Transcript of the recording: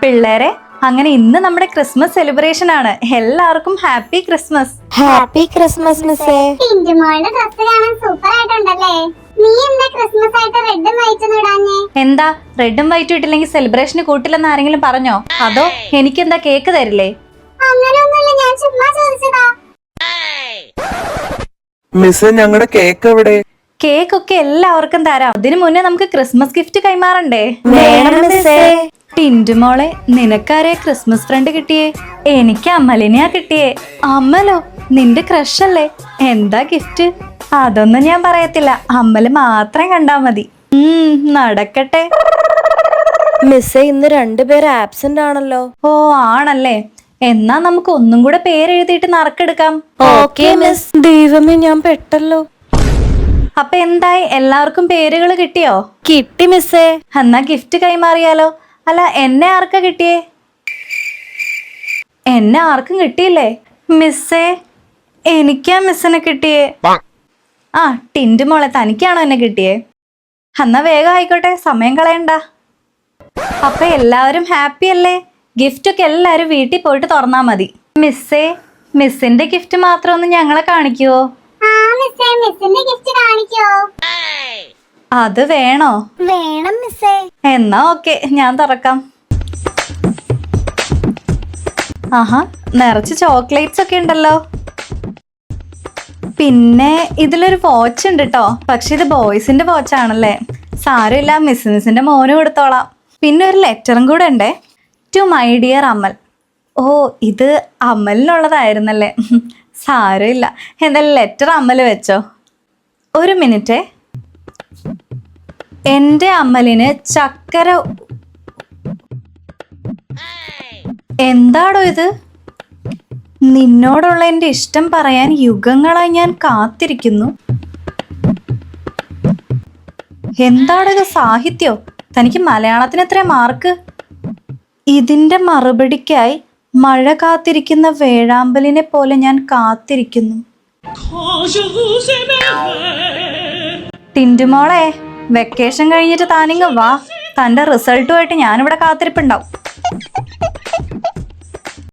പിള്ളേരെ, അങ്ങനെ ഇന്ന് നമ്മുടെ ക്രിസ്മസ് സെലിബ്രേഷൻ ആണ്. എല്ലാവർക്കും ഹാപ്പി ക്രിസ്മസ്. ഹാപ്പി ക്രിസ്മസ് മിസ്സേ. ടിന്റുമോളുടെ ഡ്രസ് കാണാൻ സൂപ്പർ ആയിട്ടുണ്ടല്ലേ. നീ എന്താ ക്രിസ്മസ് ആയിട്ട് റെഡും വൈറ്റും ഇടാഞ്ഞേ? എന്താ റെഡും വൈറ്റും ഇട്ടില്ലെങ്കിൽ സെലിബ്രേഷന് കൂട്ടില്ലെന്ന് ആരെങ്കിലും പറഞ്ഞോ? അതോ എനിക്കെന്താ കേക്ക് തരില്ലേ? അങ്ങനെയൊന്നുമില്ല, ഞാൻ ചുമ്മാ ചോദിച്ചതാ. മിസ്, ഞങ്ങളുടെ കേക്ക് എവിടെ? കേക്ക് ഒക്കെ എല്ലാവർക്കും തരാം. അതിനു മുന്നേ നമുക്ക് ക്രിസ്മസ് ഗിഫ്റ്റ് കൈമാറണ്ടേ? വേണം മിസ്സേ. ടിന്റുമോളെ, നിനക്കാരെ ക്രിസ്മസ് ഫ്രണ്ട് കിട്ടിയേ? എനിക്ക് അമലിനെയാ കിട്ടിയേ. അമലോ? നിന്റെ ക്രഷ് അല്ലേ? എന്താ ഗിഫ്റ്റ്? അതൊന്നും ഞാൻ പറയത്തില്ല, അമല് മാത്രം കണ്ടാ മതി. നടക്കട്ടെ. മിസ്സേ, ഇന്ന് രണ്ടുപേർ ആബ്സെന്റ് ആണല്ലോ. ഓ ആണല്ലേ, എന്നാ നമുക്ക് ഒന്നും കൂടെ പേരെഴുതിയിട്ട് നറുക്കെടുക്കാം. Okay miss. ദൈവമേ, ഞാൻ പെട്ടല്ലോ. അപ്പൊ എന്തായി, എല്ലാവർക്കും പേരുകൾ കിട്ടിയോ? കിട്ടി മിസ്സേ. എന്നാ ഗിഫ്റ്റ് കൈമാറിയാലോ? അല്ല, എന്നെ ആർക്കാ കിട്ടിയേ? എന്നെ ആർക്കും കിട്ടിയില്ലേ? മിസ്സേ, എനിക്കാ മിസ്സിനെ കിട്ടിയേ. ആ, ടിന്റു മോളെ, തനിക്കാണോ എന്നെ കിട്ടിയേ? എന്നാ വേഗം ആയിക്കോട്ടെ, സമയം കളയണ്ട. അപ്പൊ എല്ലാവരും ഹാപ്പി അല്ലേ? ഗിഫ്റ്റ് ഒക്കെ എല്ലാരും വീട്ടിൽ പോയിട്ട് തുറന്നാ മതി. മിസ്സേ, മിസ്സിന്റെ ഗിഫ്റ്റ് മാത്രം ഒന്ന് ഞങ്ങളെ കാണിക്കുവോ? ആ മിസ്സേ, മിസ്സിന്റെ ഗിഫ്റ്റ് കാണിക്കോ? അത് വേണോ? വേണം മിസ്സേ. എന്നാ ഓക്കെ, ഞാൻ തുറക്കാം. ആഹാ, നിറച്ച് ചോക്ലേറ്റ്സ് ഒക്കെ ഉണ്ടല്ലോ. പിന്നെ ഇതിലൊരു വാച്ച് ഉണ്ട് കേട്ടോ. പക്ഷെ ഇത് ബോയ്സിന്റെ വാച്ച് ആണല്ലേ. സാരമില്ല, മിസ്സിന്റെ മോന് കൊടുത്തോളാം. പിന്നെ ഒരു ലെറ്ററും കൂടെ ഉണ്ടേ. ടു മൈ ഡിയർ അമൽ. ഓ, ഇത് അമലിനുള്ളതായിരുന്നല്ലേ. സാരമില്ല, എന്തായാലും ലെറ്റർ അമല് വെച്ചോ. ഒരു മിനിറ്റേ. എൻ്റെ അമലിന് ചക്കര. എന്താടോ ഇത്? നിന്നോടുള്ള എൻ്റെ ഇഷ്ടം പറയാൻ യുഗങ്ങളായി ഞാൻ കാത്തിരിക്കുന്നു. എന്താടോ ഇത്, സാഹിത്യോ? തനിക്ക് മലയാളത്തിന് എത്ര മാർക്ക്? ഇതിന്റെ മറുപടിക്കായി മഴ കാത്തിരിക്കുന്ന വേഴാമ്പലിനെ പോലെ ഞാൻ കാത്തിരിക്കുന്നു. ടിന്റുമോളെ, വെക്കേഷൻ കഴിഞ്ഞിട്ട് താനിങ്ങ് വാ. തന്റെ റിസൾട്ടുമായിട്ട് ഞാനിവിടെ കാത്തിരിപ്പുണ്ടാവും.